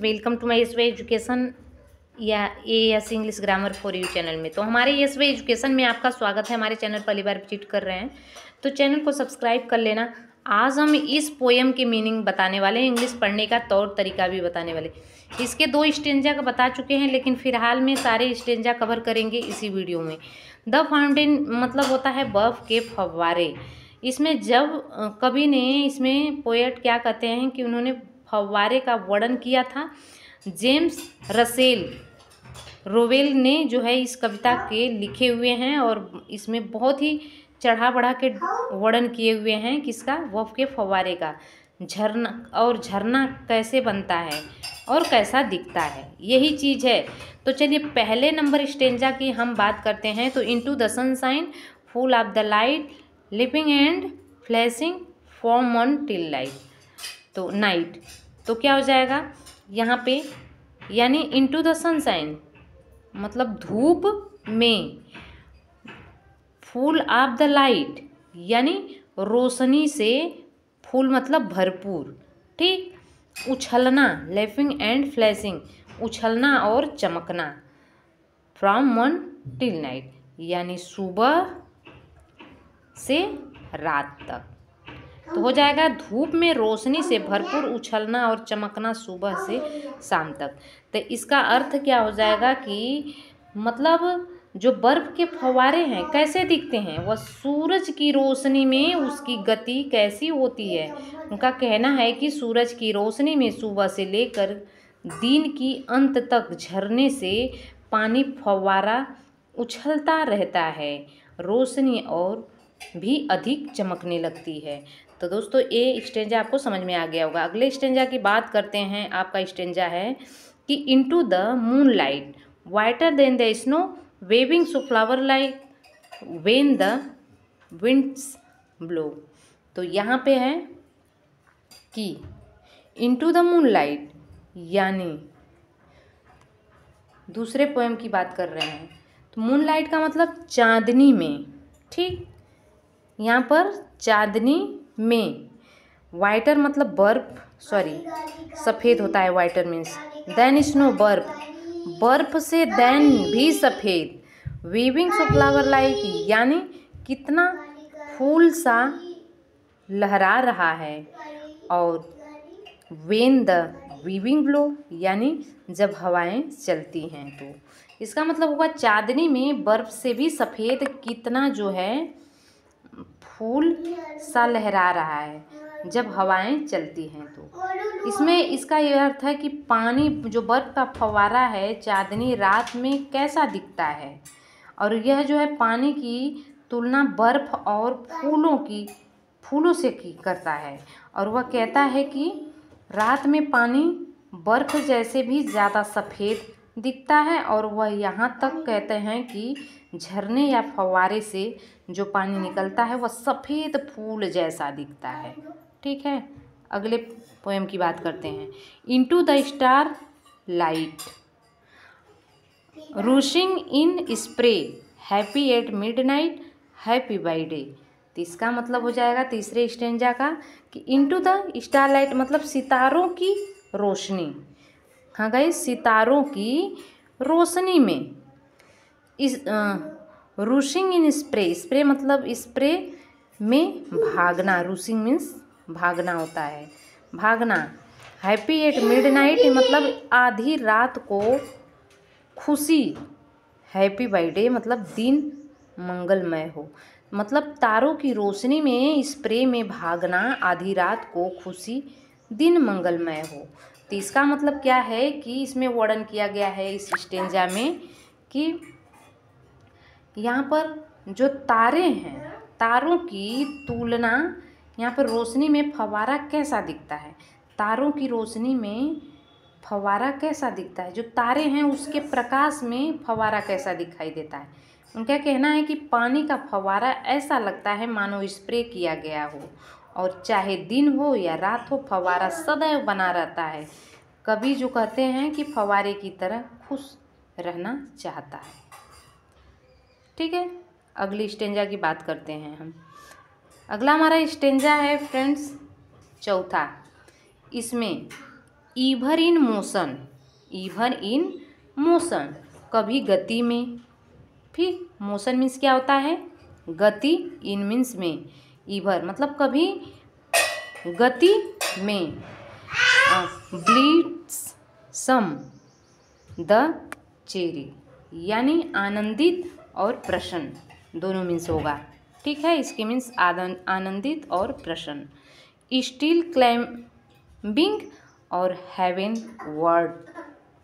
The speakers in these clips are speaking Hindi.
Welcome to my SY education या AS English grammar for you channel में। तो हमारे एसवाई एजुकेशन में आपका स्वागत है। हमारे चैनल पहली बार विजिट कर रहे हैं तो चैनल को सब्सक्राइब कर लेना। आज हम इस पोएम के मीनिंग बताने वाले हैं, इंग्लिश पढ़ने का तौर तरीका भी बताने वाले। इसके 2 स्टेंजा का बता चुके हैं, लेकिन फ़िलहाल में सारे स्टेंजा कवर करेंगे इसी वीडियो में। द फाउंटेन मतलब होता है बर्फ़ के फव्वारे। इसमें जब कवि ने इसमें पोएट क्या कहते हैं कि उन्होंने फव्वारे का वर्णन किया था। जेम्स रसेल रोवेल ने जो है इस कविता के लिखे हुए हैं और इसमें बहुत ही चढ़ा बढ़ा के वर्णन किए हुए हैं किसका, बर्फ के फव्वारे का। झरना कैसे बनता है और कैसा दिखता है, यही चीज़ है। तो चलिए पहले नंबर स्टेंजा की हम बात करते हैं। तो into the sunshine full of the light leaping and flashing from on till light, तो नाइट। तो क्या हो जाएगा यहाँ पे, यानी इनटू द सनशाइन मतलब धूप में, फुल ऑफ द लाइट यानी रोशनी से, फुल मतलब भरपूर, ठीक। उछलना लैफिंग एंड फ्लैशिंग उछलना और चमकना, फ्रॉम वन टिल नाइट यानी सुबह से रात तक। तो हो जाएगा धूप में रोशनी से भरपूर उछलना और चमकना सुबह से शाम तक। तो इसका अर्थ क्या हो जाएगा कि मतलब जो बर्फ़ के फव्वारे हैं कैसे दिखते हैं, वह सूरज की रोशनी में उसकी गति कैसी होती है। उनका कहना है कि सूरज की रोशनी में सुबह से लेकर दिन की अंत तक झरने से पानी फव्वारा उछलता रहता है, रोशनी और भी अधिक चमकने लगती है। तो दोस्तों ये स्टेंजा आपको समझ में आ गया होगा। अगले स्टेंजा की बात करते हैं। आपका स्टेंजा है कि into the moonlight whiter than the snow waving so flower like when the winds blow. तो यहाँ पे है कि इनटू द मून लाइट यानी दूसरे पोएम की बात कर रहे हैं। तो मून लाइट का मतलब चांदनी में, ठीक। यहाँ पर चांदनी में, वाइटर मतलब बर्फ, सफ़ेद होता है वाइटर मीन्स, देन स्नो बर्फ से देन भी सफ़ेद, वीविंग सो फ्लावर लाइक यानी कितना फूल सा लहरा रहा है, और वेन द वीविंग ब्लो यानी जब हवाएं चलती हैं। तो इसका मतलब होगा चांदनी में बर्फ से भी सफ़ेद कितना जो है फूल सा लहरा रहा है जब हवाएं चलती हैं। तो इसमें इसका यह अर्थ है कि पानी जो बर्फ़ का फव्वारा है चांदनी रात में कैसा दिखता है, और यह जो है पानी की तुलना बर्फ़ और फूलों से करता है। और वह कहता है कि रात में पानी बर्फ़ जैसे भी ज़्यादा सफ़ेद दिखता है, और वह यहाँ तक कहते हैं कि झरने या फव्वारे से जो पानी निकलता है वह सफ़ेद फूल जैसा दिखता है, ठीक है। अगले पोएम की बात करते हैं। Into the star light rushing in spray happy at midnight happy by day. तो इसका मतलब हो जाएगा तीसरे स्टेंजा का कि इनटू द स्टार लाइट मतलब सितारों की रोशनी। हाँ गाइस, सितारों की रोशनी में, इस रूशिंग इन स्प्रे मतलब स्प्रे में भागना, रूशिंग मीन्स भागना होता है, भागना। हैप्पी एट मिडनाइट मतलब आधी रात को खुशी, हैप्पी बाई डे मतलब दिन मंगलमय हो। मतलब तारों की रोशनी में स्प्रे में भागना, आधी रात को खुशी, दिन मंगलमय हो। तो इसका मतलब क्या है कि इसमें वर्णन किया गया है इस स्टेंजा में कि यहाँ पर जो तारे हैं, तारों की तुलना, यहाँ पर रोशनी में फव्वारा कैसा दिखता है, तारों की रोशनी में फव्वारा कैसा दिखता है, जो तारे हैं उसके प्रकाश में फव्वारा कैसा दिखाई देता है। उनका कहना है कि पानी का फव्वारा ऐसा लगता है मानो स्प्रे किया गया हो, और चाहे दिन हो या रात हो फव्वारा सदैव बना रहता है। कवि जो कहते हैं कि फव्वारे की तरह खुश रहना चाहता है, ठीक है। अगली स्टेंजा की बात करते हैं हम। अगला हमारा स्टेंजा है फ्रेंड्स चौथा। इसमें ईवर इन मोशन, ईवर इन मोशन, कभी गति में। फिर मोशन मीन्स क्या होता है, गति, इन मीन्स में, ईवर मतलब कभी गति में। ब्लिट्स सम द चेरी, यानी आनंदित और प्रसन्न दोनों मीन्स होगा। ठीक है, इसके मीन्स आनंदित और प्रसन्न। स्टिल क्लाइंबिंग और हेवन वर्ड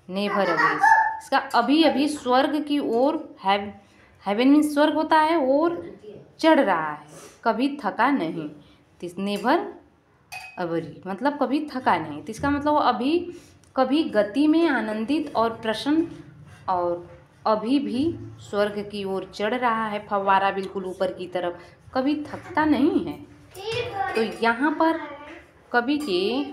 नेवर अवेज, इसका अभी अभी स्वर्ग की ओर, हेवन मीन्स स्वर्ग होता है, और चढ़ रहा है, कभी थका नहीं। नेवर अवरी मतलब कभी थका नहीं, तो इसका मतलब अभी कभी गति में आनंदित और प्रसन्न, और अभी भी स्वर्ग की ओर चढ़ रहा है, फव्वारा बिल्कुल ऊपर की तरफ, कभी थकता नहीं है। तो यहाँ पर कवि के,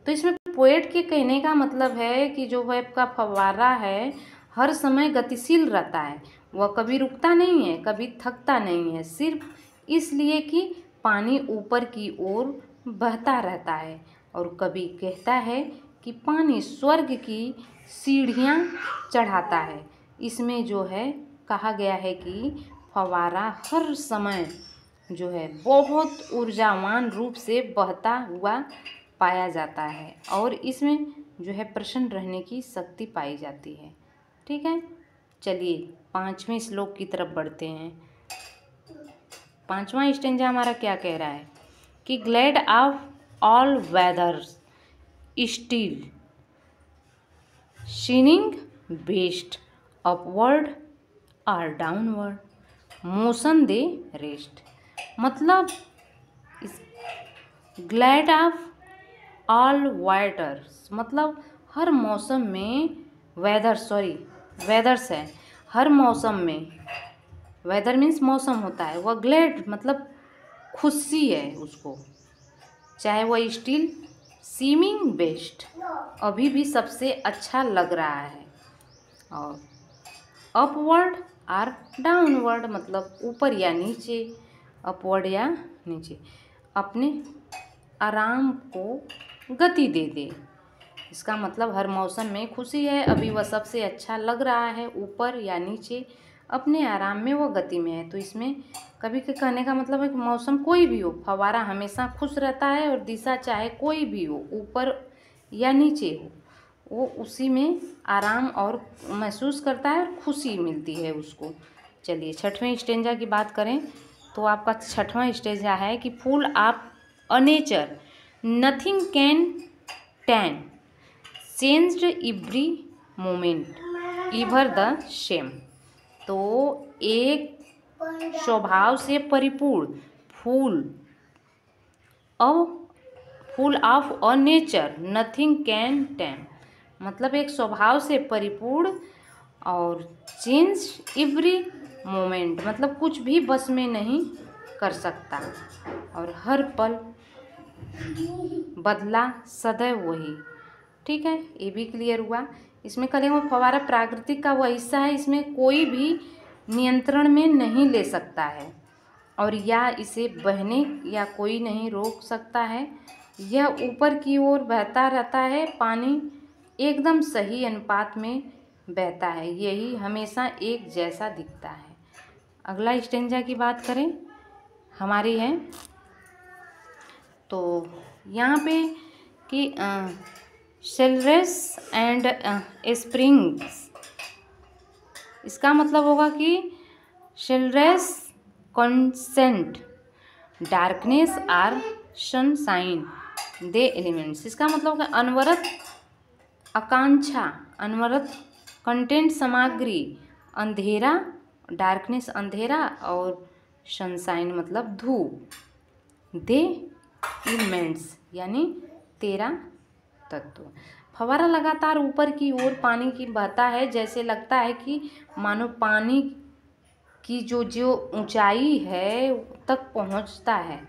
तो इसमें पोएट के कहने का मतलब है कि जो वह का फव्वारा है हर समय गतिशील रहता है, वह कभी रुकता नहीं है, कभी थकता नहीं है, सिर्फ इसलिए कि पानी ऊपर की ओर बहता रहता है। और कवि कहता है कि पानी स्वर्ग की सीढ़ियाँ चढ़ाता है। इसमें जो है कहा गया है कि फव्वारा हर समय जो है बहुत ऊर्जावान रूप से बहता हुआ पाया जाता है, और इसमें जो है प्रसन्न रहने की शक्ति पाई जाती है। ठीक है, चलिए 5वें श्लोक की तरफ बढ़ते हैं। 5वां स्टेंजा हमारा क्या कह रहा है कि glad of all weathers still shining best upward और डाउनवर्ड मोशन दे रेस्ट, मतलब इस ग्लैड ऑफ ऑल वेदर्स मतलब हर मौसम में, वेदर्स है, हर मौसम में, वेदर मीन्स मौसम होता है, वह ग्लैड मतलब खुशी है उसको, चाहे वह स्टिल सीमिंग बेस्ट अभी भी सबसे अच्छा लग रहा है, और अपवर्ड और डाउनवर्ड मतलब ऊपर या नीचे, अपवर्ड या नीचे, अपने आराम को गति दे दे। इसका मतलब हर मौसम में खुशी है, अभी वह सबसे अच्छा लग रहा है, ऊपर या नीचे, अपने आराम में वो गति में है। तो इसमें कभी के कहने का मतलब है कि मौसम कोई भी हो, फव्वारा हमेशा खुश रहता है, और दिशा चाहे कोई भी हो, ऊपर या नीचे हो, वो उसी में आराम और महसूस करता है और खुशी मिलती है उसको। चलिए 6वें स्टेंजा की बात करें तो आपका 6वां स्टेंजा है कि full of a nature nothing can tan changed every moment इवर the same, तो एक स्वभाव से परिपूर्ण full of a nature nothing can time मतलब एक स्वभाव से परिपूर्ण, और चेंज एवरी मोमेंट मतलब कुछ भी बस में नहीं कर सकता, और हर पल बदला सदैव वही। ठीक है, ये भी क्लियर हुआ। इसमें करेंगे फव्वारा प्राकृतिक का वह हिस्सा है, इसमें कोई भी नियंत्रण में नहीं ले सकता है, और या इसे बहने या कोई नहीं रोक सकता है। यह ऊपर की ओर बहता रहता है, पानी एकदम सही अनुपात में बहता है, यही हमेशा एक जैसा दिखता है। अगला स्टेंजा की बात करें हमारी है, तो यहाँ पे कि शेलरेस एंड स्प्रिंग्स, इसका मतलब होगा कि careless content darkness or sunshine the elements, इसका मतलब है अनवरत आकांक्षा, अनवरत कंटेंट सामग्री, अंधेरा डार्कनेस अंधेरा, और सनशाइन मतलब धूप, दे एलिमेंट्स यानी 13 तत्व। फव्वारा लगातार ऊपर की ओर पानी की बहता है, जैसे लगता है कि मानो पानी की जो ऊंचाई है तक पहुंचता है,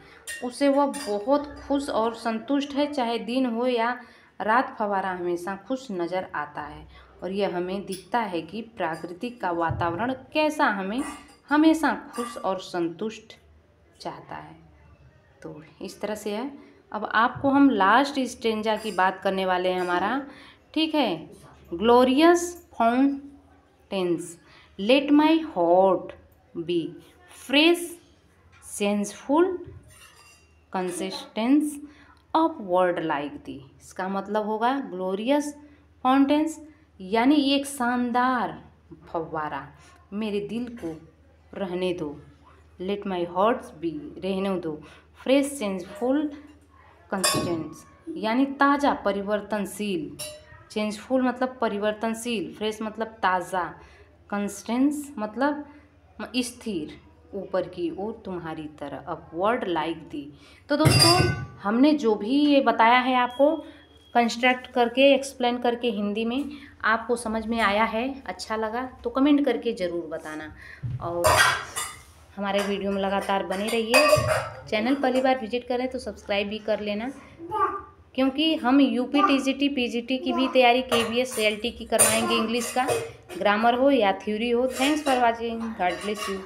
उसे वह बहुत खुश और संतुष्ट है, चाहे दिन हो या रात, फव्वारा हमेशा खुश नज़र आता है, और यह हमें दिखता है कि प्राकृतिक का वातावरण कैसा हमें हमेशा खुश और संतुष्ट चाहता है। तो इस तरह से है। अब आपको हम लास्ट स्टेंजा की बात करने वाले हैं हमारा, ठीक है। Glorious fountains, let my heart be fresh senseful consistence of word like thee. इसका मतलब होगा ग्लोरियस फाउंटेन्स यानी एक शानदार फव्वारा, मेरे दिल को रहने दो, लेट माई हार्ट्स बी रहने दो, फ्रेश चेंजफुल कंसिस्टेंस यानी ताज़ा परिवर्तनशील, चेंजफुल मतलब परिवर्तनशील, फ्रेश मतलब ताज़ा, कंसिस्टेंस मतलब स्थिर, ऊपर की ओर तुम्हारी तरह, अपवर्ड लाइक दी। तो दोस्तों हमने जो भी ये बताया है आपको कंस्ट्रक्ट करके एक्सप्लेन करके हिंदी में, आपको समझ में आया है, अच्छा लगा तो कमेंट करके ज़रूर बताना, और हमारे वीडियो में लगातार बने रहिए। चैनल पहली बार विजिट करें तो सब्सक्राइब भी कर लेना, क्योंकि हम यूपी टीजीटी पीजीटी की भी तैयारी केवीएस एलटी की करवाएंगे, इंग्लिश का ग्रामर हो या थ्योरी हो। Thanks for watching, God bless you.